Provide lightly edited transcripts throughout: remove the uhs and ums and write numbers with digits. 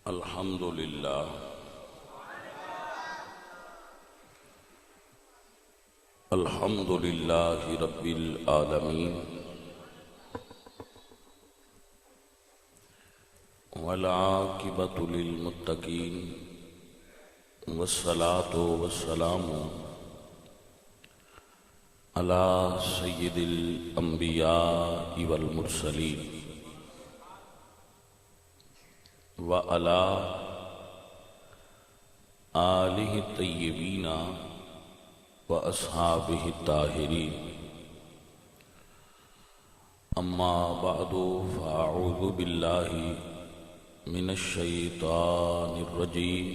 الحمد للہ الحمد للہ رب العالمین والعاقبۃ للمتقین والصلاة والسلام علی سید الانبیاء والمرسلین وعلی آلہ الطیبین واصحابہ الطاہرین اما بعد فاعوذ باللہ من الشیطان الرجیم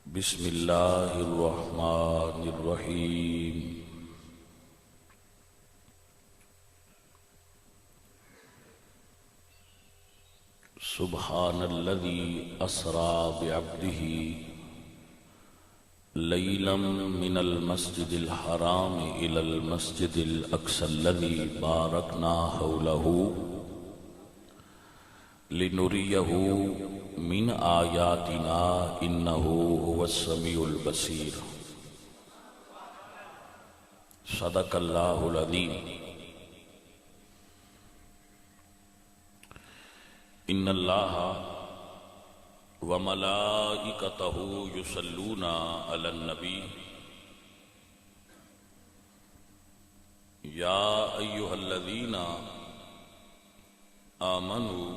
بسم اللہ الرحمن الرحیم سبحان الذی اسری بعبدہ لیلا من المسجد الحرام الى المسجد الاقصى الذی بارکنا حولہ لنریہ من آیاتنا انہ هو السمیع البصیر صدق اللہ العظیم ان اللہ وملائکتہ یصلون علی النبی یا ایہا الذین آمنوا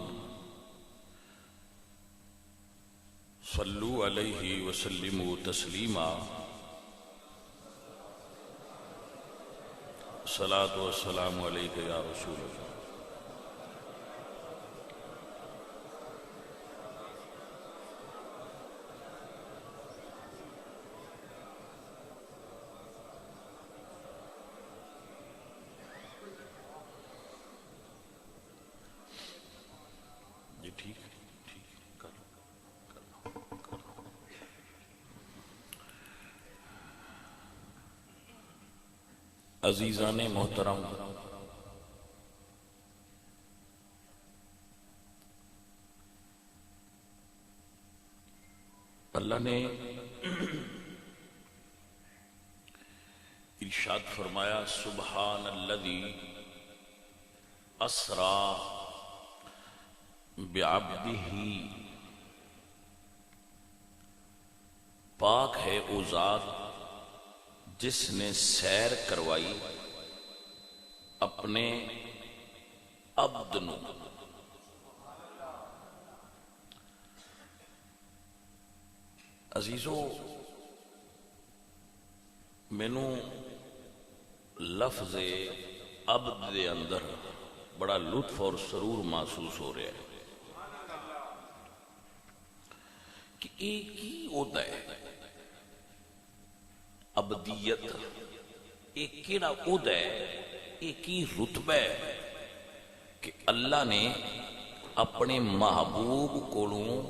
صلوا علیہ وسلموا تسلیما الصلاۃ والسلام علیک یا رسول اللہ عزیزان محترم، اللہ نے ارشاد فرمایا سبحان الذی اسری بعبدہ، پاک ہے وہ ذات جس نے سیر کروائی اپنے عبد نو۔ عزیزو، مینو لفظ عبد دے اندر بڑا لطف اور سرور محسوس ہو رہا ہے کہ ایک ہی عہدہ ہے عبدیت، ایک کیڑا عہدہ ہے، ایک ہی رتبہ ہے کہ اللہ نے اپنے محبوب کولوں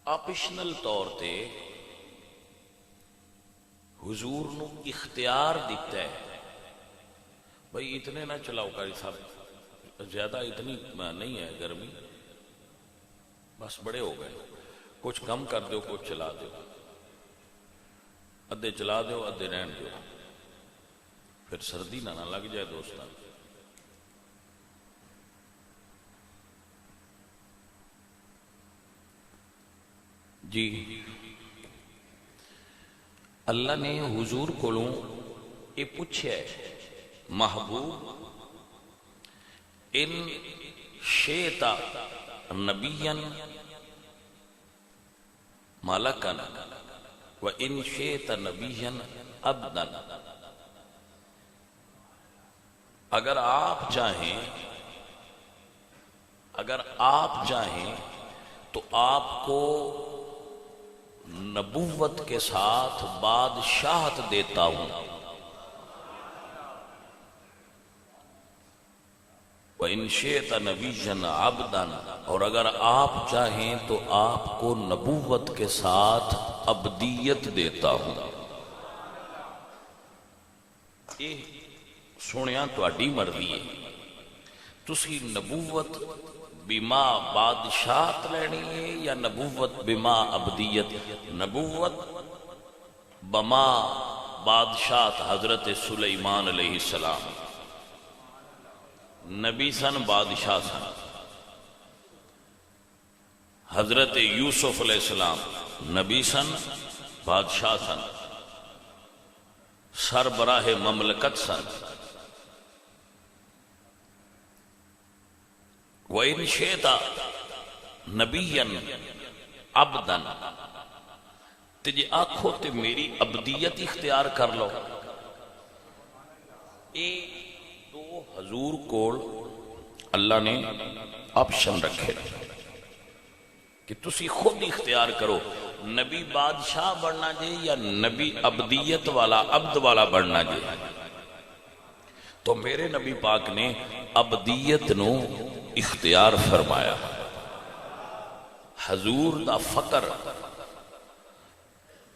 آپشنل طور تے حضور نو اختیار دیتا ہے بھئی اتنے نہ چلاؤ قاری صاحب، زیادہ اتنی نہیں ہے گرمی، بس بڑے ہو گئے، کچھ کم کر دو، کچھ چلا دو، ادھے چلا دو ادھے رہن دو، پھر سردی نہ لگ جائے دوستان۔ جی اللہ نے حضور کولوں یہ پوچھے محبوب ان شیطا نبیاً ملکن و ان شیط نبیاً عبداً، اگر آپ چاہیں تو آپ کو نبوت کے ساتھ بادشاہت دیتا ہوں، وَإِن شِئْتَ نَبِيًّا عَبْدًا، اور اگر آپ چاہیں تو آپ کو نبوت کے ساتھ عبدیت دیتا ہوں۔ یہ سنیا تہاڈی مرضی ہے، تسی نبوت بما بادشاہت لینی ہے یا نبوت بما عبدیت؟ نبوت بما بادشاہت حضرت سلیمان علیہ السلام، نبی سن بادشاہ سن، حضرت یوسف علیہ السلام نبی سن بادشاہ سن، سربراہ مملکت سن۔ وَإِنْ شِئْتَ نَبِيًّا عَبْدًا، تجھے آنکھو تے میری عبدیت اختیار کر لو۔ یہ دو حضور کول اللہ نے آپشن رکھے کہ تسی خود اختیار کرو، نبی بادشاہ بننا جے یا نبی عبدیت والا عبد والا بننا جے۔ تو میرے نبی پاک نے عبدیت نو اختیار فرمایا۔ حضور دا فقر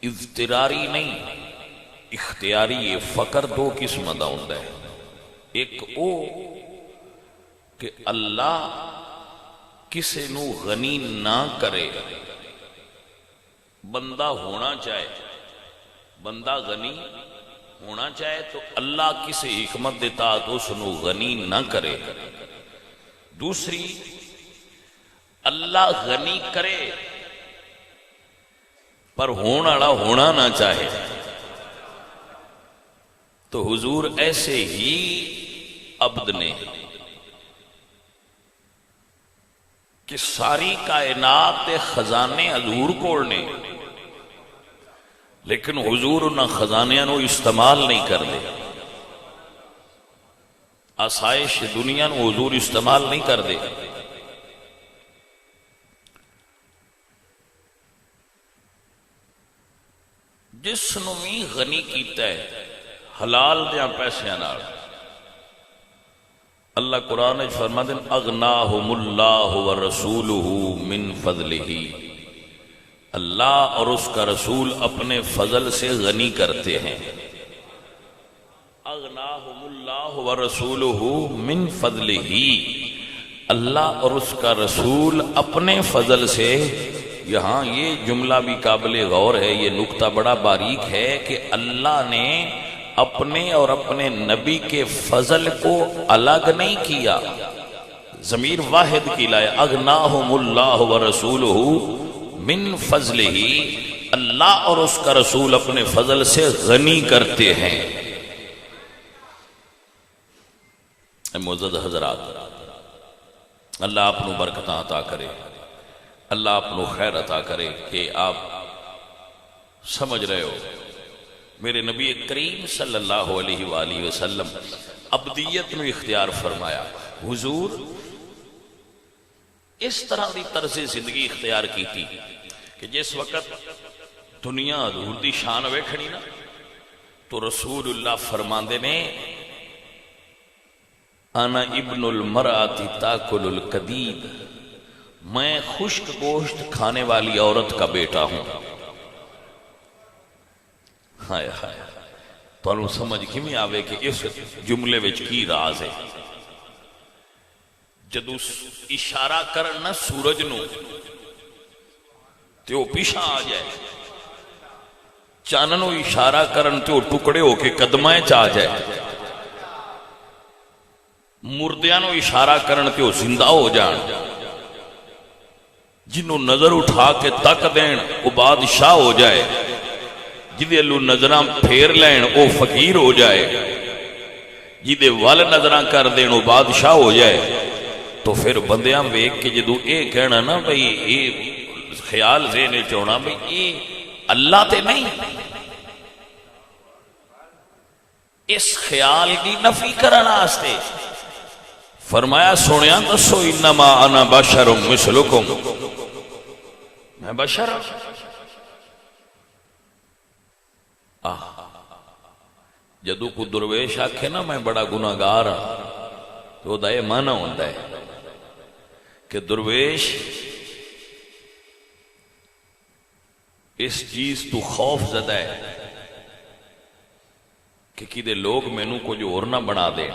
اضطراری نہیں، اختیاری۔ فقر دو قسم دا ہوندا ہے، ایک او کہ اللہ کسے نو غنی نہ کرے، بندہ ہونا چاہے، بندہ غنی ہونا چاہے تو اللہ کسی حکمت دیتا تو اس نو غنی نہ کرے۔ دوسری، اللہ غنی کرے پر ہونا والا ہونا نہ چاہے۔ تو حضور ایسے ہی عبد نے کہ ساری کائنات دے خزانے حضور کول نے، لیکن حضور انہاں خزانیاں نو استعمال نہیں کر دے۔ آسائش دنیا نو حضور استعمال نہیں کر دے۔ جس نو بھی غنی کیتا ہے حلال دیاں پیسیاں نال، اللہ قرآن وچ فرماتے ہیں اغناہم اللہ ورسولہ من فضلہ، اللہ اور اس کا رسول اپنے فضل سے غنی کرتے ہیں۔ اغناہم اللہ ورسولہ من فضلہ، اللہ اور اس کا رسول اپنے فضل سے۔ یہاں یہ جملہ بھی قابل غور ہے، یہ نکتہ بڑا باریک ہے کہ اللہ نے اپنے اور اپنے نبی کے فضل کو الگ نہیں کیا، ضمیر واحد کی لائے، اغناہم اللہ ورسولہ من فضلہ، اللہ اور اس کا رسول اپنے فضل سے غنی کرتے ہیں۔ اے معزز حضرات، اللہ آپ کو برکتاں عطا کرے، اللہ آپ کو خیر عطا کرے کہ آپ سمجھ رہے ہو میرے نبی کریم صلی اللہ علیہ وآلہ وسلم عبدیت میں اختیار فرمایا۔ حضور اس طرح دی طرز زندگی اختیار کی تھی کہ جس وقت دنیا حضور دی شان ویکھنی نا تو رسول اللہ فرماندے نے انا ابن المرأة تاکل القدید، میں خشک گوشت کھانے والی عورت کا بیٹا ہوں۔ ہائے ہائے، تو انہوں سمجھ کیوں آوے کہ اس جملے وچ کی راز ہے۔ جدو اشارہ کرنا سورج نو تے وہ پیچھا آ جائے، چاننو اشارہ کرن تے وہ ٹکڑے ہو کے قدمائیں چاہ جائے، مردیاں نو اشارہ کرن تے وہ زندہ ہو جان، جنہوں نظر اٹھا کے تک دین وہ بادشاہ ہو جائے، جدے اللہ نظراں پھیر لین وہ فقیر ہو جائے، جدے وال نظراں کر دین وہ بادشاہ ہو جائے۔ تو پھر بندیاں بیک کے جدو اے کہنا نا بھئی اے خیال ذہن چونا بھئی اے اللہ تے نہیں، اس خیال کی نفی کرنا آستے فرمایا سنیا دسو انما انا بشر مثلکم، میں بشر جدو کو درویش آکھے نا میں بڑا گناہگار ہاں تو دا یہ معنی ہوتا ہے کہ درویش اس چیز تو خوف زدہ ہے کہ کدے لوگ مینوں کچھ اور نہ بنا دے،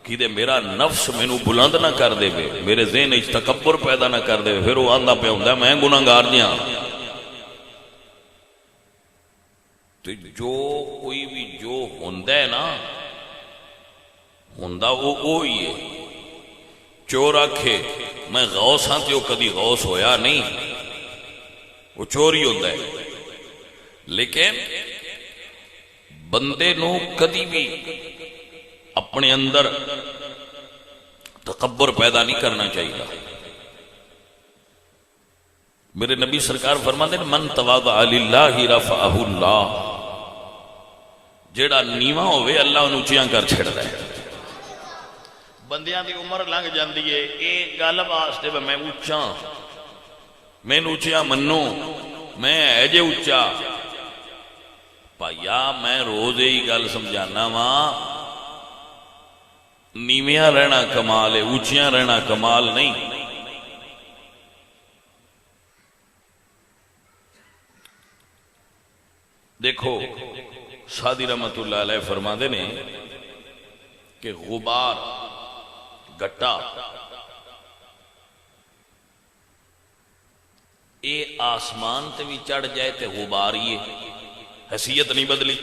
کدے میرا نفس مینوں بلند نہ کر دے، میرے ذہن وچ تکبر پیدا نہ کر دے، پھر وہ آندا پیا ہوندا میں گناہگار جیاں۔ تو جو کوئی بھی جو ہوندا ہے نا، ہوندا وہ ہی ہے۔ چور آکھے میں غوث ہاں تے وہ کدی غوث ہویا نہیں، وہ چور ہی ہوندا ہے۔ لیکن بندے نو کدی بھی اپنے اندر تکبر پیدا نہیں کرنا چاہیے۔ میرے نبی سرکار فرماتے ہیں من تواضع للہ رفعہ اللہ، جیڑا نیواں ہوئے اللہ انہوں اونچیاں کر چھڑدا ہے۔ بندیاں دی عمر لنگ جاندی ہے، ایک گل واسطے میں اونچا، میں اونچا منو، میں ہے جے اونچا پایا، میں روز ہی گل سمجھانا وا، نیویاں رہنا کمال ہے، اونچیاں رہنا کمال نہیں۔ دیکھو سادی رحمت اللہ علیہ فرماندے نے کہ غبار گٹا اے آسمان تے بھی چڑھ جائے تے غبار یہ حیثیت نہیں بدلی۔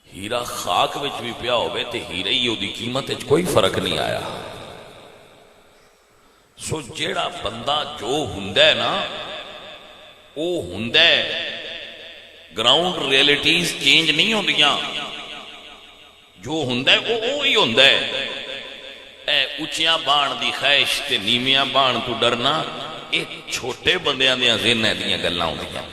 ہیرا خاک وچ بھی پیا ہوئے تے ہیرے ہی دی قیمت وچ کوئی فرق نہیں آیا۔ سو جیڑا بندہ جو ہوندا ہے نا او ہوندا ہے، گراؤنڈ ریئلٹیز چینج نہیں ہوندیاں، جو ہوندا ہے وہ ہی ہوندا ہے۔ اے اونچیاں بان دی خواہش تے نیویاں بان تو ڈرنا، یہ چھوٹے بندیاں دیاں ذہناں دیاں گلاں ہوندیاں۔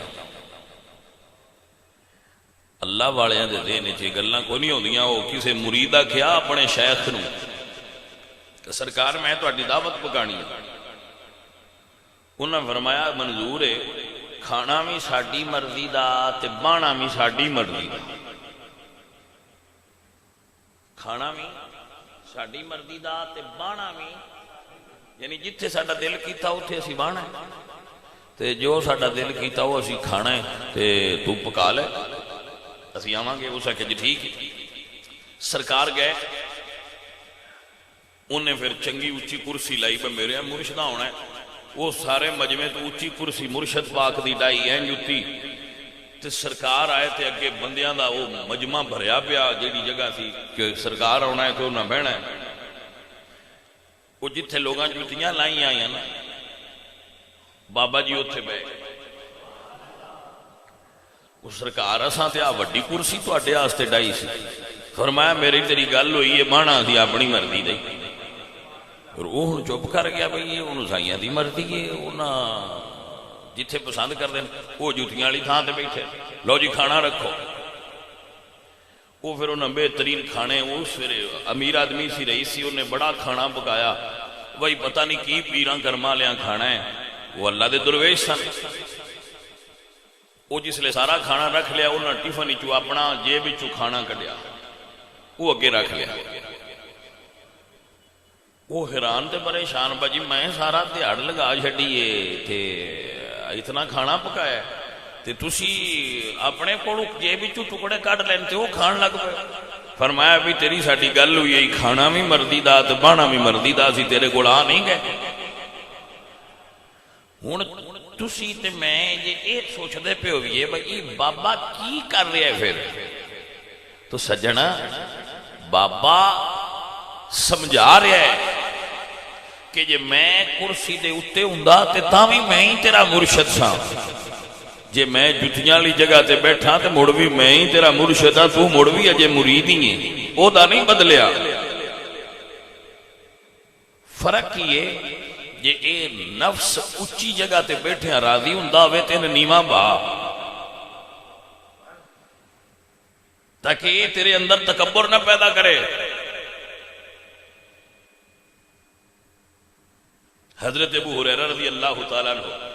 اللہ والیاں دے ذہن وچ گلاں کوئی نہیں ہوندیاں۔ وہ کسے مرید آکھیا اپنے شیخ نو کہ سرکار میں تہاڈی دعوت پکانی ہے، انہاں فرمایا منظور ہے، کھانا بھی ساڈی مرضی دا تے بانا بھی ساڈی مرضی دا۔ کھانا بھی ساڈی مرضی دا تے بانا بھی، یعنی جتھے ساڈا دل کیتا اتھے اسی بانا ہے، تے جو ساڈا دل کیتا وہ اسی کھانا ہے، تے تو پکا لے اسی آواں گے۔ اس آکھے جی ٹھیک ہے۔ سرکار گئے، انہیں پھر چنگی اونچی کرسی لائی پہ میرے مرشدہ ہونا ہے، وہ سارے مجمع تو اونچی کرسی مرشد پاک دی ڈائی ہے جتی تے سرکار آئے تے اگے بندیاں دا وہ مجمع بھریا پیا جیڑی جگہ تھی کہ سرکار ہونا ہے تو نہ بہنا ہے۔ وہ جتھے لوگاں جتیاں لائیں آئیں نا، بابا جی اتھے بے وہ سرکار اساں تے آ وڈی کرسی تو اڈے آستے ڈائی سی۔ فرمایا میری تیری گل ہوئی ہے بانا سی اپنی مرضی دے، اور وہ چپ کر گیا بھئی یہ انہوں سائیاں دی مرضی ہے، انہاں جتھے پسند کر دیں وہ جوتیاں والی تھان تے بیٹھے، لو جی کھانا رکھو۔ وہ پھر انہوں بہترین کھانے، اس پھر امیر آدمی سی رہی سی، انہیں بڑا کھانا پکایا، وہی پتہ نہیں کی پیراں کرما لیاں کھانا ہے، وہ اللہ دے درویش سن۔ وہ جس لئے سارا کھانا رکھ لیا، انہوں نے ٹیفن چو اپنا جیب چو کھانا کڈیا، وہ اگے رکھ لیا۔ وہ حیران تے پریشان، بجی میں سارا دیہڑ لگا چھڈیے تے اتنا کھانا پکایا تے تسی اپنے کولوں جیب وچوں ٹکڑے کڈ لین تے وہ کھان لگ پئے۔ فرمایا بھی تیری ساڈی گل ہوئی ہے، کھانا بھی مرضی دا تے بانا بھی مرضی دا، سی تیرے کول آ نہیں گئے۔ ہن تسی تے میں جے اے سوچدے پے ہوئیے بھئی بابا کی کر رہا ہے پھر، تو سجنا بابا سمجھا رہا ہے کہ جے میں کرسی دے اتے ہوندا تے تاں وی میں ہی تیرا مرشد ساں، جے میں جتیاں والی جگہ تے بیٹھا تے مڑ بھی میں ہی تیرا مرشد ہاں، تو مڑ بھی اجے مرید ہی ہے، او دا نہیں بدلیا۔ فرق یہ جے اے نفس اچھی جگہ تے بیٹھے راضی ہوندا ہوئے تے نیواں با، تاکہ یہ تیرے اندر تکبر نہ پیدا کرے۔ حضرت ابو ہریرہ رضی اللہ تعالیٰ عنہ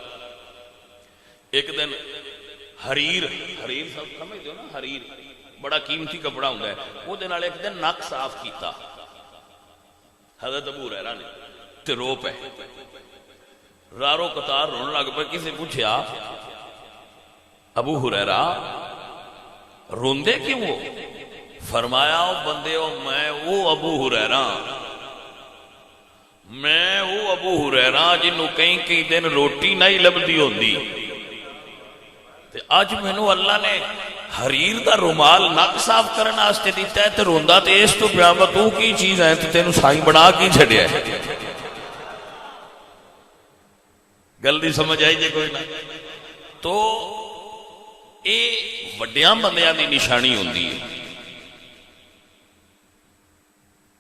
ایک دن حریر سب سمجھ دو نا، حریر بڑا قیمتی کپڑا ہوندا ہے، وہ دن والے ایک دن نک صاف کیتا حضرت ابو ہریرہ نے تے رو پے، رارو قطار رون لگ پے۔ کسی پوچھیا ابو ہریرہ روندے کیوں ہو؟ فرمایا او بندے ہو میں وہ ابو ہریرہ جنہوں کئی دن روٹی نہیں لبدی ہوندی تے اج مینوں اللہ نے حریر دا رومال نک صاف کرنے واسطے دیتا ہے تے روندا تے اس تو پیا تو کی چیز ہے تے تینوں سائیں بنا کی چھڈیا ہے. گل دی سمجھ آئی جے کوئی نہ؟ تو اے وڈیاں بندیاں دی نشانی ہوندی ہے.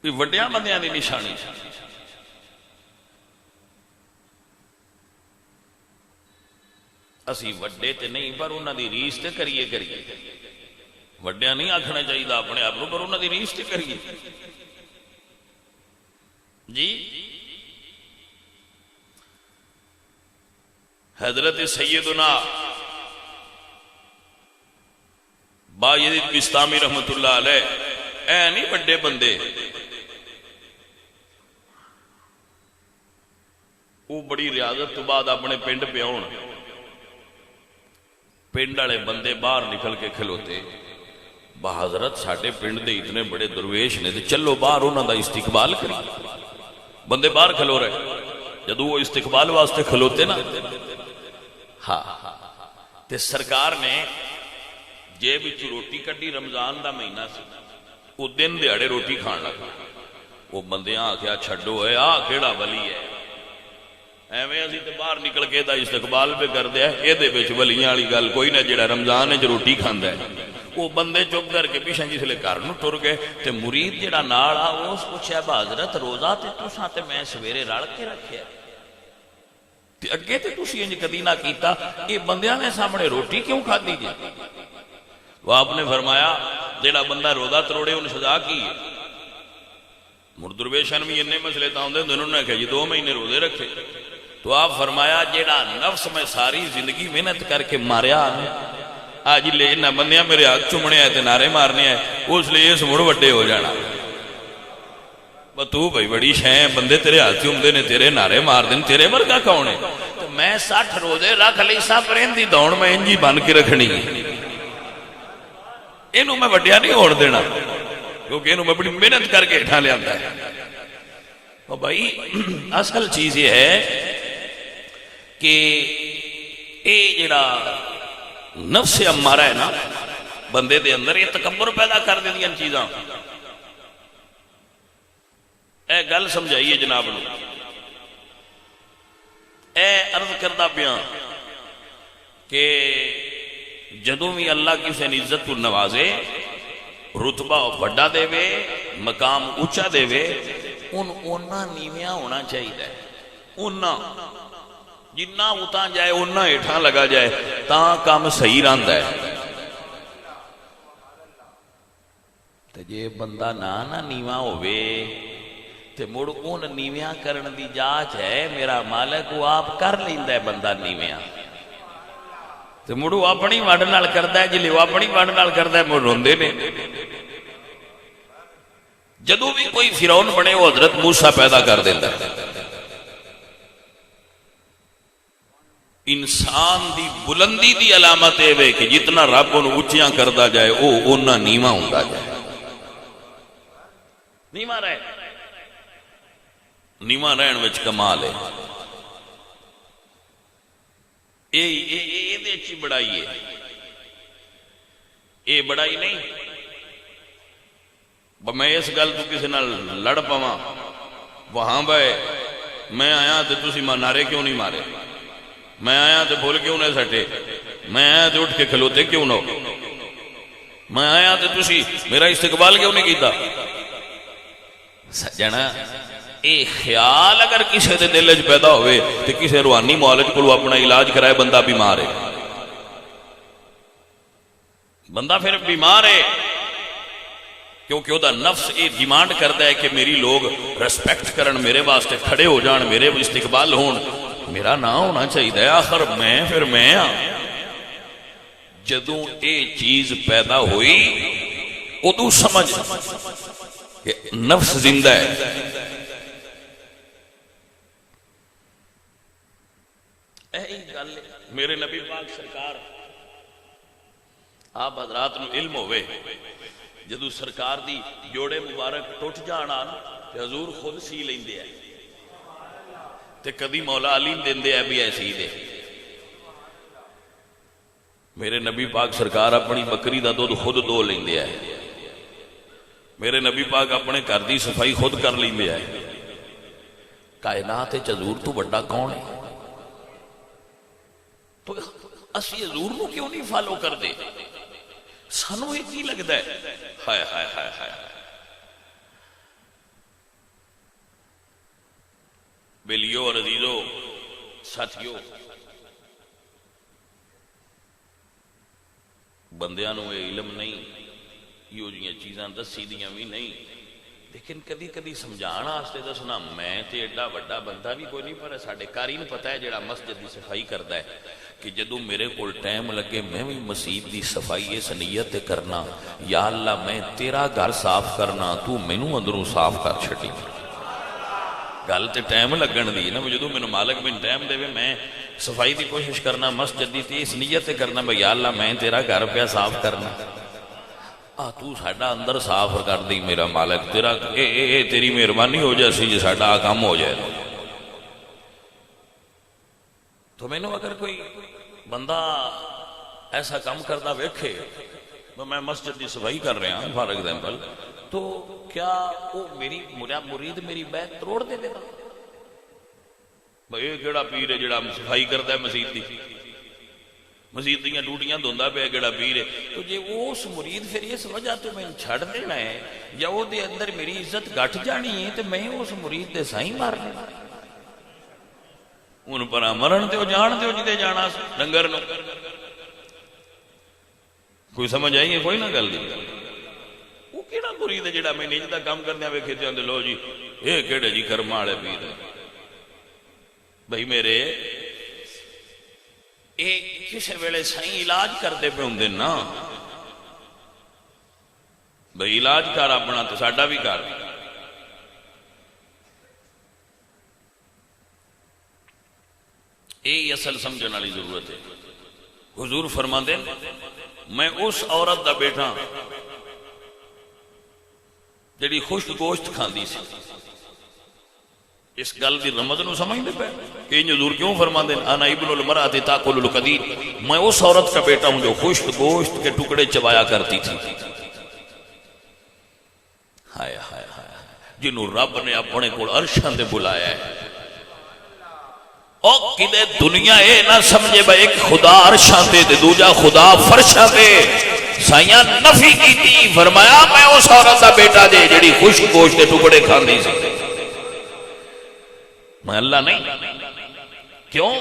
وڈیاں بندیاں دی نشانی اسی وڈے تے نہیں پر انہاں دی ریس تے کریے وڈیاں نہیں آکھنا چاہیے اپنے آپ کو پر انہاں دی ریس تے کریے. جی حضرت سیدنا باجد بستامی رحمت اللہ علیہ اے نہیں بڑے بندے وہ بڑی ریاضت تو بعد اپنے پنڈ پہ آن پنڈ والے بندے باہر نکل کے کھلوتے بحضرت ساڈے پنڈ دے اتنے بڑے درویش نے تے چلو باہر انہاں دا استقبال کری. بندے باہر کھلو رہے جدو وہ استقبال واسطے کھلوتے نا ہاں تے سرکار نے جیب وچ روٹی کڈی رمضان دا مہینہ سی وہ دن دیہڑے روٹی کھان لگا. وہ بندیاں آخیا چھڈو اے آ کیڑا ولی ہے ایویں اسی تے باہر نکل کے دا استقبال پہ کر دیا اے دے وچ ولیاں والی گل کوئی نہ جڑا رمضان وچ روٹی کھاندا ہے. وہ بندے چپ کر کے پیچھے جسلے گھر نوں ٹر گئے تے مرید جڑا نال آ اس پوچھیا حضرت روزہ تے تساں تے میں سویرے رل کے رکھیا تے اگے تے تسی انج کدی نہ کیتا اے بندیاں نے سامنے روٹی کیوں کھادی جی؟ وہ آپ نے فرمایا جڑا بندہ روزہ تروڑے ان سزا کی ہے. مردرویشن بھی انہیں مسئلے تاؤں دے انہوں نے کہا جی 2 مہینے روزے رکھے. تو آپ فرمایا جیڑا نفس میں ساری زندگی محنت کر کے ماریا آج لے نہ بندیاں میرے ہاتھ چمنے آئے تے نعرے مارنے آئے اس لیے اس مڑ وڈے ہو جانا. تو بھائی بڑی شیں بندے تیرے ہاتھ چمدے نے تیرے نعرے مار دیں تیرے ورگا کون ہے؟ تو میں 60 روزے رکھ لی سب رہندی دوڑ میں انجی بن کے رکھنی اینو میں وڈیا نہیں ہوڑ دینا کیونکہ اینو میں بڑی محنت کر کے اٹھا لے آتا ہے. تو بھائی اصل چیز یہ ہے کہ اے جڑا نفس امارہ ہے نا بندے دے اندر یہ تکبر پیدا کر دے دیا چیزاں. اے گل سمجھائیے جناب نو اے عرض کردہ بیان کہ جدوں بھی اللہ کسی نے عزت کو نوازے رتبہ بڑا دے وے مقام اونچا دے وے انہاں نیویاں ہونا چاہیے. انہاں جنہ اتاں جائے انہ ہیٹھاں لگا جائے تاں کام صحیح رہندا ہے. تے جے بندہ نہ نیواں ہوئے تے مڑ اون نیویاں کرن دی جاچ ہے میرا مالک وہ آپ کر لیندا ہے بندہ نیویاں تے مڑ وہ اپنی وڈ نال کردا ہے جلے وہ اپنی وڈ نال کردا ہے مڑ روندے نے. جدوں بھی کوئی فرعون بنے وہ حضرت موسیٰ پیدا کر دیندا ہے. انسان دی بلندی دی علامت ہے کہ جتنا رب انہوں اچیاں کردا جائے او اونا نیواں ہوندا جائے. نیواں رہے نیواں رہن وچ کمال ہے. اے دے چی بڑائی ہے اے بڑائی نہیں میں اس گل تو کسی نال لڑ پواں وہاں بھائی میں آیا تو تسی نعرے کیوں نہیں مارے میں آیا تو بھول کیوں نہ سٹے میں آیا تو اٹھ کے کھلوتے کیوں نہ میں آیا تو تسی میرا استقبال کیوں نہیں کیتا. سجنا اے خیال اگر کسی دے دل وچ پیدا ہوئے تو کسی روحانی معالج کو اپنا علاج کرائے بندہ بیمار ہے. بندہ پھر بیمار ہے کیونکہ وہ دا نفس یہ ڈیمانڈ کرتا ہے کہ میری لوگ ریسپیکٹ کرن میرے واسطے کھڑے ہو جان میرے استقبال ہون میرا نہ ہونا چاہیے آخر میں پھر میں جدوں اے چیز پیدا ہوئی ادو سمجھ کہ نفس زندہ ہے. میرے نبی پاک سرکار آپ حضرات نو علم ہوئے جدو سرکار دی جوڑے مبارک ٹوٹ جانا تے حضور خود سی لیندے ہیں تے کدی مولا علی دیندے ہیں بھی ایسی دے میرے نبی پاک سرکار اپنی بکری دا دودھ خود دو لیندے ہیں میرے نبی پاک اپنے گھر دی صفائی خود کر لیندے ہیں کائنات حضور تو بڑا کون ہے تو اسی حضور کو کیوں نہیں فالو کر دے سانو یہ کی لگتا ہے ہائے ہائے ہائے ہائے بیلیو اور عزیزو ساتھیو بندیاں نو یہ علم نہیں یہ جیاں چیزاں دسی دیاں بھی نہیں لیکن کدی کدی سمجھانا واسطے دسنا میں تے ایڈا بڑا بندہ بھی کوئی نہیں پر ساڈے کاری نوں پتہ ہے جڑا مسجد دی صفائی کردا ہے کہ جدوں میرے کول ٹائم لگے میں بھی مسجد دی صفائی اس نیت تے کرنا یا اللہ میں تیرا گھر صاف کرنا تو مینوں اندروں صاف کر چھٹی گل تے ٹائم لگن دی نا جدوں مینوں مالک میں ٹائم دے میں صفائی دی کوشش کرنا مسجد دی تے اس نیت تے کرنا بھئی یا اللہ میں تیرا گھر پیا صاف کرنا تو ساڈا اندر صاف کر دی میرا مالک تیرا تیری مہربانی ہو جائے سی جی ساڈا کام ہو جائے تو میں نے اگر کوئی بندہ ایسا کام کرتا ویکھے میں مسجد کی صفائی کر رہا ہوں فار ایگزامپل تو کیا وہ میری مرید میری بیعت توڑ دے گا بھائی یہ کیڑا پیر ہے جڑا صفائی کرتا ہے مسجد کی مسجد دیاں ڈوٹیاں دھوندا پیا کیڑا پیر ہے تو جے اس مرید پھر اس وجہ تو میں چھڑ دینا ہے یا وہ دے اندر میری عزت گھٹ جانی ہے تو میں اس مرید دے سائیں مار لینا ان پر مرن تے جان تے جتے جانا ڈنگر نو کوئی سمجھ آئی ہے کوئی نہ گل دی وہ کیڑا مرید ہے جڑا میں نیج دا کام کرنے ویکھے تے اندے لو جی اے کیڑے جی کرم والے پیر بھائی میرے کسی ویلے سائیں علاج کرتے پہ ہوں نا بھائی علاج کر اپنا تو ساڈا بھی کر یہ اصل سمجھنے والی ضرورت ہے حضور فرماندے میں اس عورت دا بیٹا جڑی خشک گوشت کھاندی سی اس گل دی رمض نو سمجھ دے پہ کہ حضور کیوں فرما دیں انا ابن المرأۃ تاکل القدید میں اس عورت کا بیٹا ہوں جو خشک گوشت کے ٹکڑے چبایا کرتی تھی ہائے ہائے ہائے جنہوں رب نے اپنے کو عرشاں تے بلایا ہے او کدے دنیا اے نہ سمجھے بھائی ایک خدا عرشاں تے دوجا خدا فرشاں تے سائیاں نفی کی تھی فرمایا میں اس عورت کا بیٹا دے جڑی خشک گوشت کے ٹکڑے کھاندی سی میں اللہ نہیں کیوں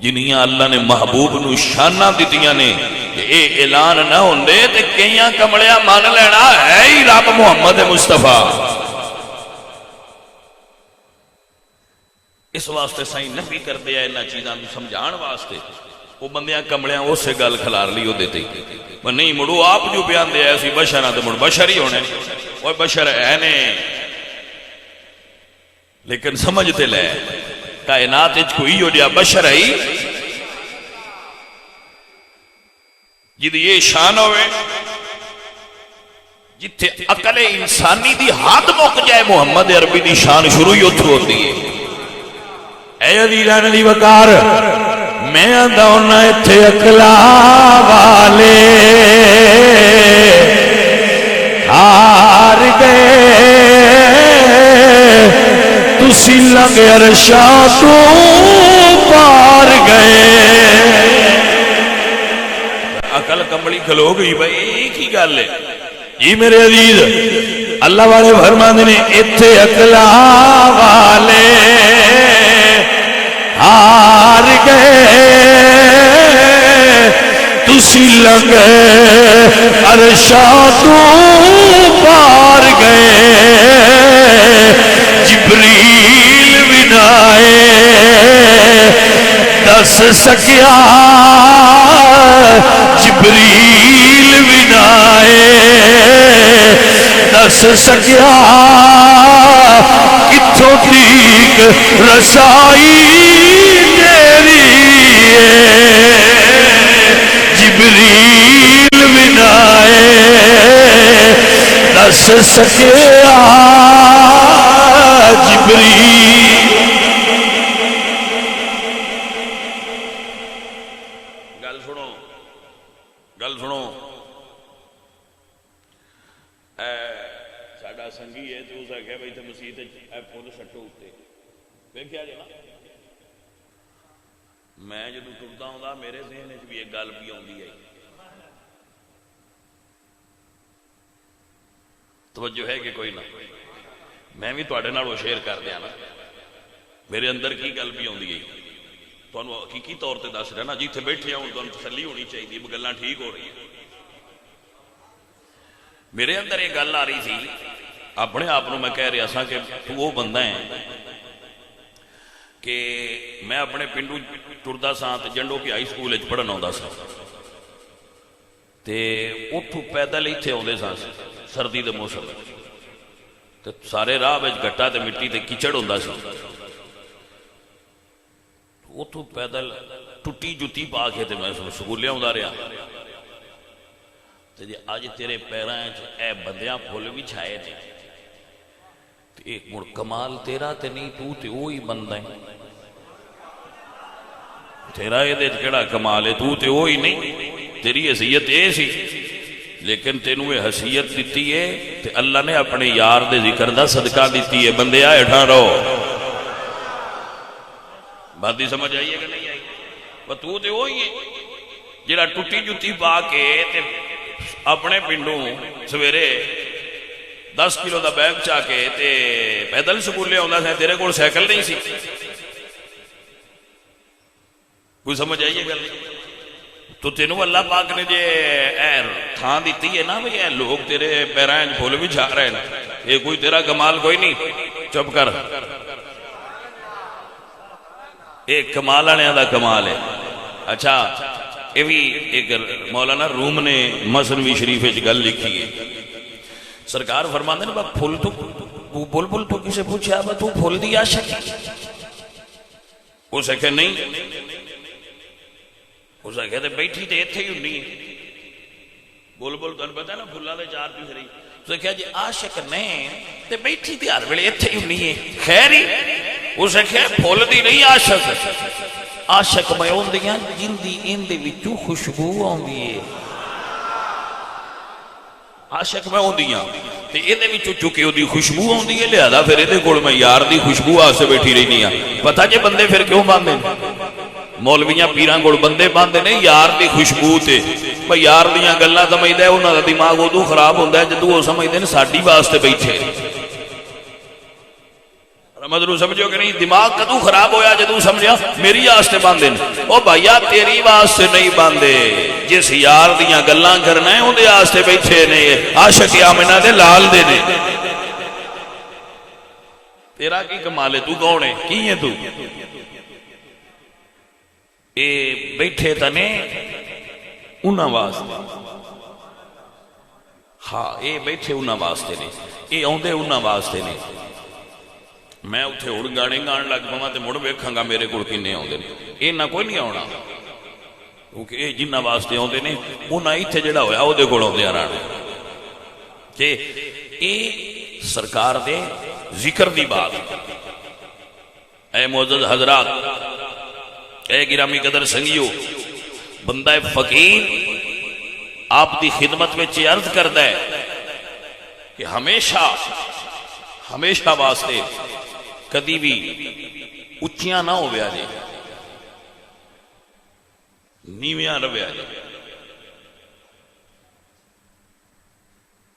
جنیاں اللہ نے محبوب نو شانہ دیتیاں نے اے اعلان نہ ہوندے تے کئیاں کمڑیاں مان لینا ہے ہی رب محمد مصطفیٰ اس واسطے سائیں نفی کر دیا انہاں چیزاں نو سمجھان واسطے وہ بندیاں کمڑیاں اسے گل کھلار لی ہو دیتے وہ نہیں مڑو آپ جو بیان دے ایسی بشرہ تو مڑ بشر ہی ہونے وہ بشر ہے نے لیکن سمجھتے لے کائنات کوئی ہو جا بشر ہے جدی یہ شان ہوئے جتے عقل انسانی دی ہاتھ موک جائے محمد عربی دی شان شروع ہی اتھو ہوتی ہے اے عزیزان علی وقار میں دونا اتھے اقلا والے ہار گئے تسی لنگ عرشاں تو پار گئے عقل کمبلی کھلو گئی بھائی ایک ہی گل ہے جی میرے عزیز اللہ والے فرماندے نے اتھے اقلا والے ہار گئے تسی لنگ عرشاں تو پار گئے جبریل بنائے دس سکیا جبریل بنائے دس سکیا کتھوں تیک رسائی تیری ہے جبریل دس سکیا جبریل۔ گل سنو گل سنو، ساڈا سنگھی ہے تو اس آخیا بھائی مسیت فل سٹو اتنے ویکیا جی نا۔ میں جدو ٹرتا ہوں میرے ذہن بھی ایک گل بھی آتی ہے، توجہ ہے کہ کوئی نہ، میں بھی تھوڑے نال وہ شیئر کر دیا نا، میرے اندر کی گل بھی آتی ہے تمہیں حقیقی طور پہ دس رہا نا، جیتے بیٹھے ہوں تمہیں تسلی ہونی چاہیے گلاں ٹھیک ہو رہی ہیں۔ میرے اندر یہ گل آ رہی تھی، اپنے آپ میں کہہ رہا سا کہ تو وہ بندہ ہے کہ میں اپنے پنڈو ٹرتا سا جنڈو کے ہائی سکول پڑھن آتا سا، اتو پیدل اتنے آتے سن سردی دے موسم، سارے راہ گٹا تے مٹی تے کچڑ ہوتا سا، اتو پیدل ٹوٹی جتی پا کے تے میں سکولے آتا رہا۔ جی اج تیرے پیراں اے بندیاں پھل بھی چھائے نے، ایک مڑ کمال تیرا تے نہیں، تو تے وہی بندہ ہے، تیرا یہ کہڑا کمال ہے، تو تے وہی نہیں، تیری حیثیت یہ سی، لیکن تینوں یہ حیثیت دیتی ہے تے اللہ نے اپنے یار دے ذکر دا صدقہ دیتی ہے۔ بندے آئے اٹھا رہو، بات دی سمجھ آئیے کہ نہیں آئی؟ وہ تو تے وہی ہے جڑا ٹوٹی جتی پا کے تے اپنے پنڈوں سویرے 10 کلو دا بیگ چا کے تے پیدل سکولے آتا سا، تیرے کو سائیکل نہیں سی، کوئی سمجھ آئیے گل؟ تو تینوں اللہ پاک نے جے تھان دیتی ہے نا بھئی اے لوگ تیرے پیرائیں پھول بھی چھا رہے ہیں، یہ کوئی تیرا کمال کوئی نہیں، چپ کر، ایک کمال آنے دا کمال ہے۔ اچھا یہ بھی ایک مولانا روم نے مثنوی شریف گل لکھی ہے، سرکار فرماندے نے پھول تو بلبل تو کسے پوچھا تو پھول دی عاشق، اسے کہ نہیں، اسے کہتے بیٹھی تے ایتھے ہی ہونی ہے، بلبل تو پتہ ہے نا پھلاں دے چار تیسری، اسے کہا جی عاشق نہیں تے بیٹھی تے ہر ویلے ایتھے ہی ہونی ہے، خیر ہی اسے کہا پھول دی نہیں عاشق، عاشق میں ہوندیاں جن دی ان دے وچوں خوشبو آندی ہے، عاشق میں ہوندیاں تے ایں دے وچوں چکے اودی خوشبو آندی ہے، لہذا پھر ایں دے کول میں یار دی خوشبو واسطے بیٹھی رہنی ہاں۔ پتہ جے بندے پھر کیوں باندھے مولویاں پیراں کول بندے باندھے نے یار دی خوشبو تے، بھئی یار دیاں گلاں سمجھدا ہے انہاں دا دماغ ادو خراب ہوندا ہے جدوں وہ سمجھدے نے ساڈی واسطے بیٹھے، مدرو سمجھو کہ نہیں؟ دماغ کدو خراب ہویا جدو سمجھا میری واسطے باندھے او بھائیا تیری واسطے نہیں باندھے، جس یار دیاں گلاں کرنا ہے اون دے واسطے بیٹھے نے، عاشق آمنہ دے لال دے نے۔ تیرا کی کمال ہے، تو کون ہے، کی ہے تو؟ اے بیٹھے تنے انہاں واسطے، ہاں اے بیٹھے انہاں واسطے نے، اے اوندے انہاں واسطے نے۔ میں اتنے ہڑ گانے گان لگ پوا تو مڑ ویکھاں گا میرے کو کنے آتے ہیں، یہ نہ کوئی نہیں آنا، کیونکہ یہ جنہ واسطے آتے ہیں انہیں اتنے جڑا ہوا وہ کو آتے رہنا کہ یہ سرکار دے ذکر دی بات۔ اے معزز حضرات، اے گرامی قدر سنگیو، بندہ فقیر آپ دی خدمت میں عرض کرتا ہے کہ ہمیشہ واسطے کدی بھی اچیاں نہ ہو بیا جے، نیویاں رہیا جے،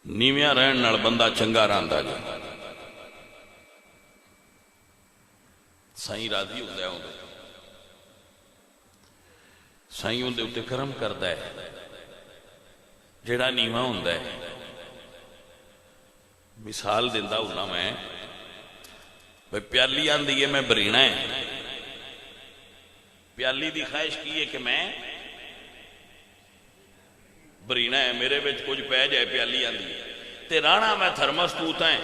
نیویاں رہن نال بندہ چنگا رہندا جے، سائیں راضی ہوندا ہے، سائیں اون دے اوتے کرم کردا ہے، جڑا نیواں ہوندا ہے۔ مثال دیندا ہونا میں، بھئی پیالی آندی ہے میں برینا ہے، پیالی دی خواہش کی ہے کہ میں برینا ہے، میرے وچ کچھ پہ جائے پیالی آندی ہے تے رانا میں تھرمس ٹوٹا ہے،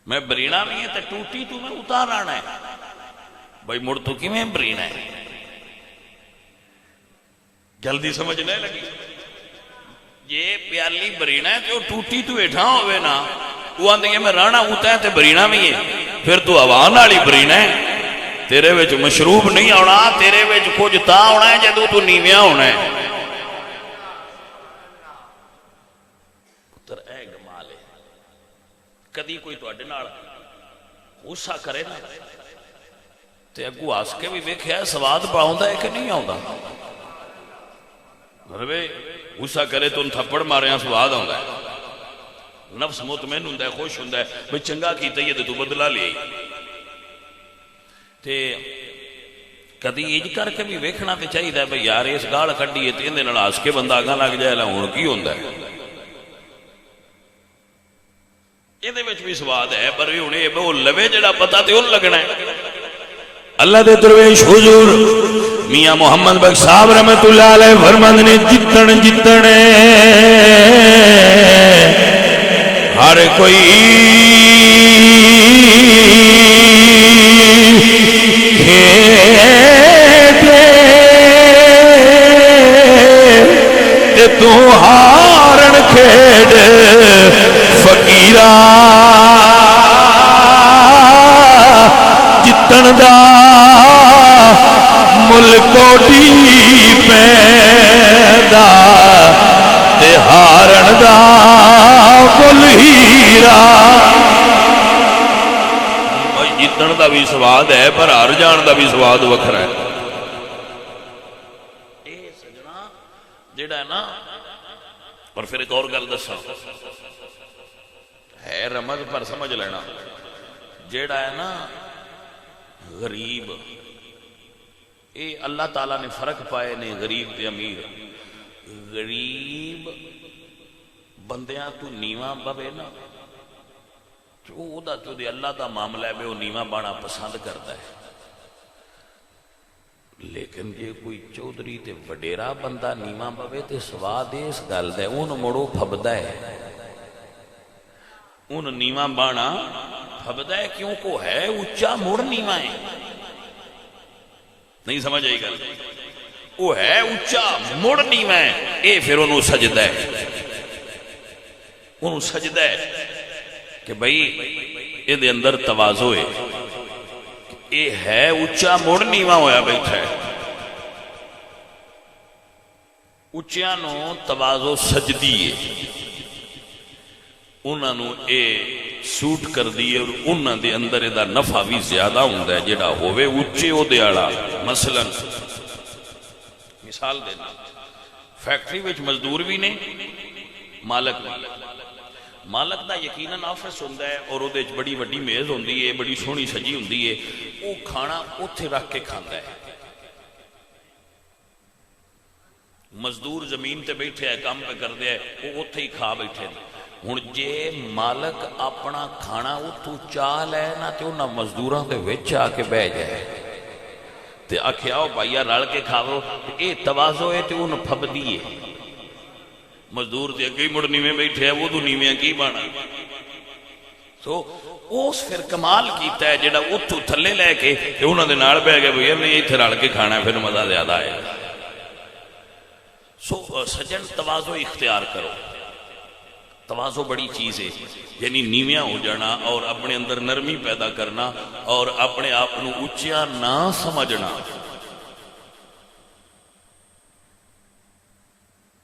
میں برینا بھی ہے تے ٹوٹی تو میں اتار آنا ہے، بھئی مڑ تو کی میں برینا ہے، جلدی سمجھ نہیں لگی؟ جے پیالی برینا ہے تو ٹوٹی تو ہیٹھاں ہوئے نا، وہ آندھی میں رانا ہوتا ہے تے برینا بھی ہے، پھر تو آوان والی برینا ہے، تیرے وچ مشروب نہیں آنا، تیرے وچ کچھ تا ہونا ہے جدوں تو نیویاں ہونا ہے۔ پتر اے گمال ہے، کدی کوئی تو اڈے نال غصہ کرے نا تے اگو آس کے بھی ویکھیا ہے سواد پاؤندا ہے کہ نہیں آوندا؟ غصہ کرے تو ان تھپڑ مارے ہیں سواد آندا ہے، نفس مطمئن ہوندا ہے، خوش ہوندا ہے بھئی چنگا کیتا ہی ہے تو بدلہ لے آئی۔ تے کدی ایج کر کے بھی ویکھنا تے چاہیے ہے بھئی یار اس گال کڈی ہے تے اندے نال ہس کے بندہ اگاں لگ جائے لا ہن کی ہوندا ہے؟ اندے وچ بھی سواد ہے، پر ہن اے وہ لوے جڑا پتہ تے اون لگنا ہے۔ اللہ دے درویش حضور میاں محمد بخش صاحب رحمت اللہ علیہ فرماند نے جتن جتنے ہر کوئی کھیتے تے تو ہارن کھیڑ فقیرہ جتن دا ملکوٹی پیدا تے ہارن دا مل ہیرا۔ جتن دا بھی سواد ہے پر ہار جان دا بھی سواد وکھرا ہے۔ اے سجنا جڑا ہے نا، اور پھر ایک اور گل دساں ہے رمز پر سمجھ لینا، جڑا ہے نا غریب، اے اللہ تعالیٰ نے فرق پائے نے غریب تے امیر۔ غریب بندیاں تو نیواں بوے نا جو دا تو دے اللہ دا معاملہ ہے بے وہ نیواں بانا پسند کرتا ہے، لیکن جے کوئی چودھری تے وڈیرا بندہ نیواں بوے تے سواد اس گل دے اون مڑو پھبدا ہے، اون نیواں بانا پھبدا ہے، کیوں کو ہے اچا مڑ نیواں ہے۔ نہیں سمجھ آئی گل؟ وہ ہے اچا مڑ نیواں ہے، اے پھر انہوں سجدہ ہے، انہوں سجدہ ہے کہ بھئی اے دے اندر توازو ہے، اے ہے اچا مڑ نیواں ہویا بیٹھا ہے، اچیاں نو توازو سجدی ہے، انہوں نے اے سوٹ کر دیئے اور انہوں دے اندر دا نفع بھی زیادہ ہوندہ ہے جڑا ہوئے اچھے ہو دے آڑا۔ مثلا مثال دینا، فیکٹری وچ مزدور بھی نے مالک بھی، مالک دا یقیناً آفس ہوندہ ہے اور وہ بڑی بڑی میز ہوندی ہے، بڑی سونی سجی ہوندی ہے، وہ کھانا اتھے رکھ کے کھاندا ہے۔ مزدور زمین تے بیٹھے ہے کام پہ کر دیا ہے، وہ اتھے ہی کھا بیٹھے ہیں۔ ہن جے مالک اپنا کھانا اتھو چال ہے نا تے انہاں مزدوراں دے وچ آ کے بہ جائے تے آکھے آؤ بھائیا رل کے کھاؤ، اے توازو ہے تے انہوں پھب دیئے۔ مزدور تے اگئی مڑ نیویں بیٹھے ہیں، وہ تو نیویں کی بانا تو اس پھر کمال کیتا ہے جڑا اتھو تھلے لے کے انہوں دے نال بہ گئے بھئی نہیں ایتھے رل کے کھانا ہے، پھر مزہ زیادہ آئے۔ سجن توازو اختیار کرو، توازو بڑی چیز ہے، یعنی نیویاں ہو جانا اور اپنے اندر نرمی پیدا کرنا اور اپنے آپ نو اچیا نہ سمجھنا۔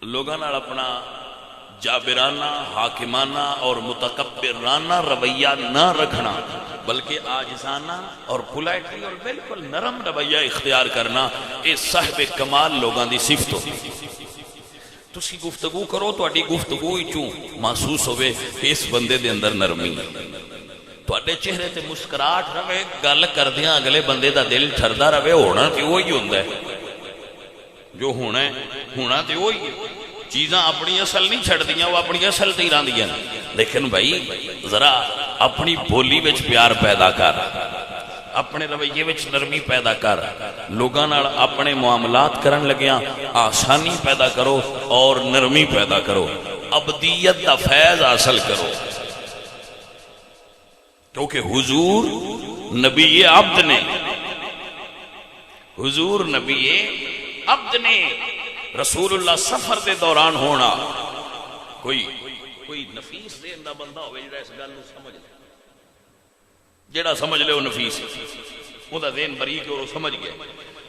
لوگاں نال اپنا جابرانہ، حاکمانہ اور متکبرانہ رویہ نہ رکھنا، بلکہ عاجزانہ اور پولائٹلی اور بالکل نرم رویہ اختیار کرنا، یہ صاحب کمال لوگاں دی صفت ہو۔ تسی گفتگو کرو تو اڈی گفتگو ہی چوں محسوس ہوئے کہ اس بندے دے اندر نرمی، تو اڈے چہرے تے مسکراہٹ رہے، گل کردیاں اگلے بندے دا دل ٹھردا رہے، ہونا تے وہی ہوندا ہے جو ہونا ہے، ہونا تے وہی ہے۔ چیزاں اپنی اصل نہیں چھڑ دیاں، وہ اپنی اصل تے رہن دیاں، لیکن بھائی ذرا اپنی بولی وچ پیار پیدا کر، اپنے رویے وچ نرمی پیدا کر، لوگاں نال اپنے معاملات کرن لگیاں آسانی پیدا کرو اور نرمی پیدا کرو، عبدیت دا فیض حاصل کرو، کیونکہ حضور نبی عبد نے، حضور نبی عبد نے، رسول اللہ سفر دے دوران ہونا کوئی نفیس دین دا بندہ ہوئے جڑا اس گل نو سمجھ لے، جڑا سمجھ لے وہ نفیس وہ دا ذہن باریک اور وہ سمجھ گیا۔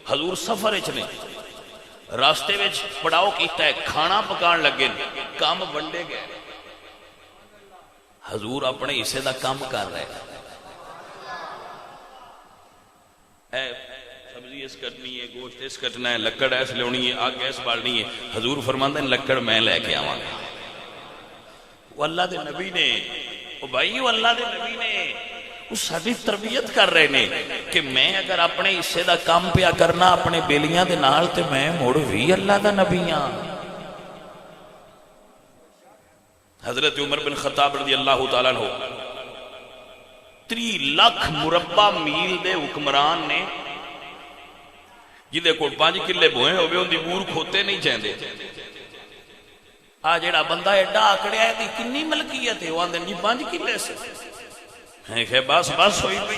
حضور سفر وچ نے راستے وچ پڑاؤ کیتا ہے، کھانا پکان لگے، کام ونڈے گئے، حضور اپنے حصے دا کام کر رہے اے سبزی اس کٹنی ہے، گوشت اس کٹنا ہے، لکڑ ایس لونی ہے، آگ ایس بالنی ہے، حضور فرماندے ہیں لکڑ میں لے کے آواں گا۔ وہ اللہ دے نبی نے، وہ بھائی وہ اللہ دے نبی نے وہ ساری تربیت کر رہے نے کہ میں اگر اپنے حصے دا کام پیا کرنا اپنے بیلیاں دے نال تے میں مڑ بھی اللہ دا نبی ہاں۔ حضرت عمر بن خطاب رضی اللہ تعالیٰ عنہ 3 لاکھ مربع میل دے حکمران نے، جدے کو 5 کلے بوئے ہوئے ان دی بور کھوتے نہیں چاہتے۔ جیڑا بندہ ایڈا آکڑیا ہے دی کنی ملکیت ہے، وہ آندے نہیں 5 کلے سے ہے کہ بس ہوئی پئی۔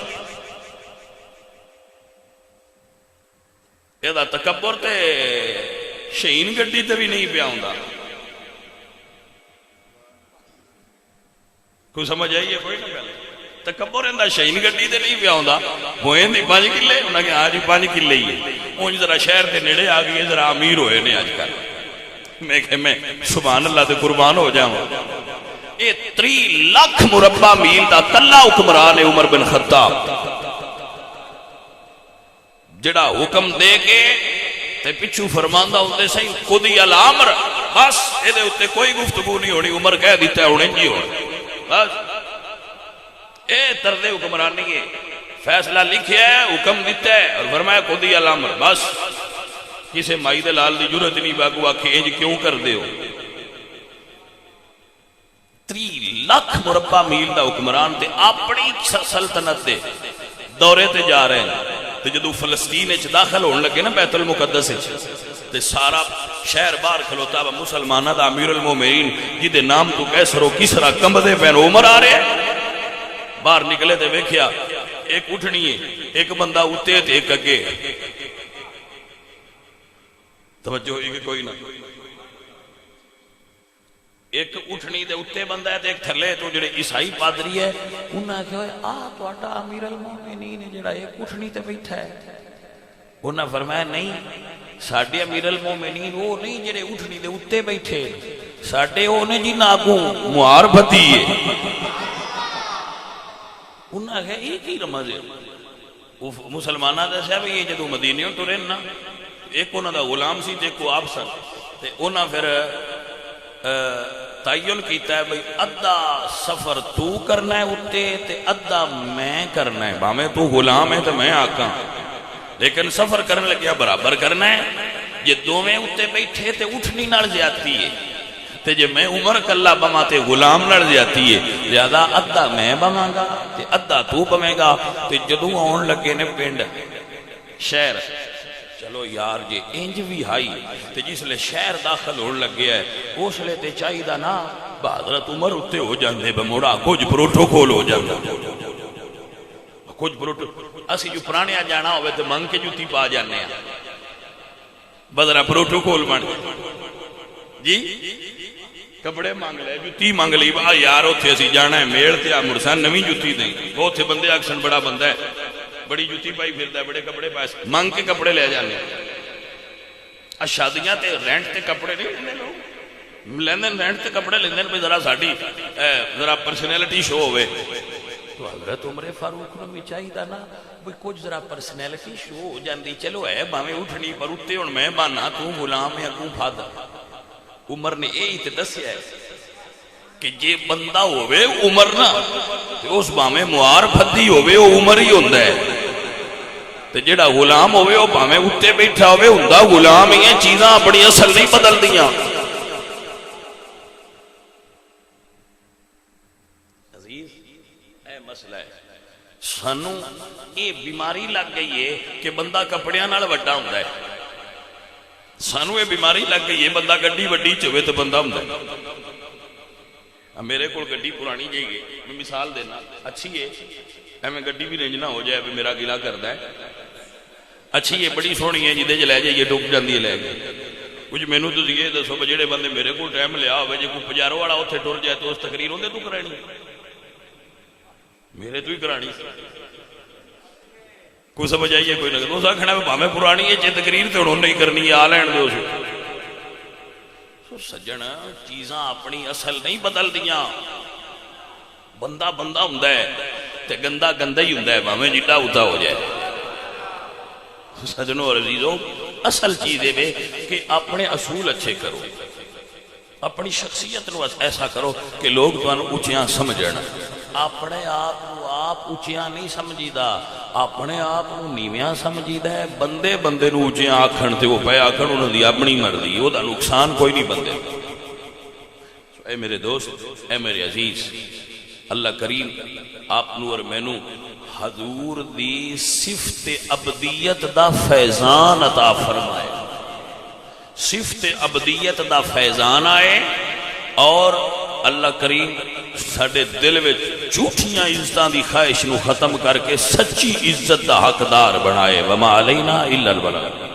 یہ دا تکبر تے شہین گڈی تے بھی نہیں پیا ہوندا۔ کوئی سمجھ آئیے کوئی نہ پہلے تکبر اندہ شہین گڈی تے نہیں پیا ہوندا، ہوئے دی 5 کلے، انہاں کہ آج 5 کلے ہی ہے، اونج ذرا شہر دے نیڑے آ گئی، ذرا امیر ہوئے نے آج کل۔ میں کہ میں سبحان اللہ تے قربان ہو جاؤں۔ یہ 3 لاکھ مربع میل دا کلا حکمران ہے عمر بن خطاب، جڑا حکم دے کے تے پچھو فرماندہ ہوندے سہی قضی الامر، بس اے دے اتے کوئی گفتگو نہیں ہونی، عمر کہہ دیتا ہے انہیں جی ہونا، بس اے طرز حکمرانی ہے، فیصلہ لکھیا ہے، حکم دیتا ہے اور فرمایا قضی الامر، بس کسے مائی دے لال دی جرت نہیں باگو آکھے انج کیوں کر دے ہو۔ 3 لاکھ مربع میل دا حکمران تے اپنی سلطنت دے دورے تے جا رہے ہیں، تے جدو فلسطین اچ داخل ہونے لگے نا بیت المقدس اچ، تے سارا شہر باہر کھلوتا با مسلمانہ دا امیر المومنین جدے نام تو کیسر و کسرا کمبدے پہن عمر آ رہے ہیں۔ باہر نکلے تے ویکھیا ایک اٹھنی ہے، ایک بندہ اتے تے ایک اگے، توجہ ہوئی کہ کوئی نہ، ایک اٹھنی دے اتے بندہ ہے تے ایک تھلے، تو جڑے عیسائی پادری ہے انہاں نے کہا تو آٹا امیر المومنین جڑا ایک اٹھنی تے بیٹھا ہے، انہاں فرمایا نہیں ساڑھے امیر المومنین وہ نہیں جڑے اٹھنی دے اتے بیٹھے، ساڑھے وہ نے جی ناگوں معار بھتی ہے۔ انہاں کہا یہ کی رمض ہے؟ مسلمانہ دے سے یہ جدو مدینیوں تو رہنا، ایک انہاں دا غلام سی تے کو آپ سن، تے انہاں پھر تعین کیتا ہے بھئی ادھا سفر تو کرنا ہے اتے تے ادھا میں کرنا ہے، باہمیں تو غلام ہے تو میں آکاں، لیکن سفر کرنے لگیا برابر کرنا ہے۔ یہ دو میں اتے بیٹھے تے اٹھنی نال زیادتی ہے، تے جے میں عمر کلا بما تے غلام نال زیادتی ہے، لہذا ادھا میں بماں گا تے ادھا تو بمیں گا۔ تے جدو آن لگے نے پنڈ شہر، چلو یار جی انج بھی ہائی، تے جس لئے شہر داخل ہونے لگ گیا ہے اس لئے تے چاہی دا نا بہادرت عمر اتے ہو جاندے بموڑا کچھ پروٹوکول ہو جاندے، کچھ پروٹوکول اسی جو پرانے آ جانا ہوئے تے منگ کے جوتی پا جانے ہیں، بدرہ پروٹوکول بن جی کپڑے مانگ لے جوتی مانگ لی، با یار ہوتے اسی جانا ہے میڑ تے آمرسان نویں جوتی دیں، بہت سے بندے اکسن بڑا بندہ ہے بڑی جوتی پائی پھردا ہے، بڑے کپڑے پاس مانگ کے کپڑے لے جانے۔ شادیاں تے رینٹ تے کپڑے نہیں لیندے لوگ، لیندن رینٹ تے کپڑے لیندن پہ ذرا ساڑی ذرا پرسنیلٹی شو ہوئے، تو حضرت عمر فاروق نے بھی چاہی دا نا بھئی کچھ ذرا پرسنیلٹی شو ہو جاندی، چلو ہے باہمیں اٹھنی پر اٹھتے ہون میں بانا تو غلام ہے اگوں پھادا۔ عمر نے یہی تے دسیا ہے کہ جے بندہ ہوئے عمر نا تے اس باہمیں معار پھدی ہوئے وہ عمر ہی ہوندہ ہے، تے جڑا غلام ہوئے وہ باہمیں اتے بیٹھا ہوئے ہوندہ غلام ہی ہیں، چیزاں اپنی اصل نہیں بدل دیاں۔ عزیز اے مسئلہ ہے، سانوں یہ بیماری لگ گئی ہے کہ بندہ کپڑیاں نال وڈا ہوندہ ہے، سانوں یہ بیماری لگ گئی ہے بندہ گڈی وڈی چوے تو بندہ ہوندہ ہے۔ میرے کو گڈی پرانی جائے گی، میں مثال دینا اچھی ہے، میں گڈی بھی رینج نہ ہو جائے میرا گلہ کردہ ہے، اچھی ہے بڑی سونی ہے جدے لے جائیے ڈوب جاندی ہے لے گئے، کچھ مینو تو یہ دسو بھائی جہے بندے میرے کو ٹائم لیا ہوئے جی کوئی پجارو والا اتنے ٹر جائے تو اس تقریر اندر تو کرانی میرے تو ہی کرانی کوئی سمجھ آئیے کوئی نہ اس آخنا بھاویں پرانی ہے جی تقریر تو انہوں نے کرنی ہے آ لین دو سجن چیزاں اپنی اصل نہیں بدل دیاں بندہ بندہ ہوں تے گندا گندا ہی ہوں بھاویں جڈا ادا ہو جائے سجنوں اور عزیزوں اصل چیز ہے کہ اپنے اصول اچھے کرو اپنی شخصیت نو ایسا کرو کہ لوگ تمہیں اونچیاں سمجھن اپنے آپ اونچیاں نہیں سمجھیدا اپنے آپ نیویاں سمجھیدا ہے بندے بندے نو اونچیاں آکھن تے وہ پے آکھن انہاں دی اپنی مرضی وہ دا نقصان کوئی نہیں بندے اے میرے دوست اے میرے عزیز اللہ کریم آپ نو اور مینو حضور دی صفت ابدیت دا فیضان عطا فرمائے صفت ابدیت دا فیضان آئے اور اللہ کریم ساڈے دل وچ جھوٹیاں عزتاں دی خواہش نو ختم کر کے سچی عزت دا حقدار بنائے وما علینا الا البلاغ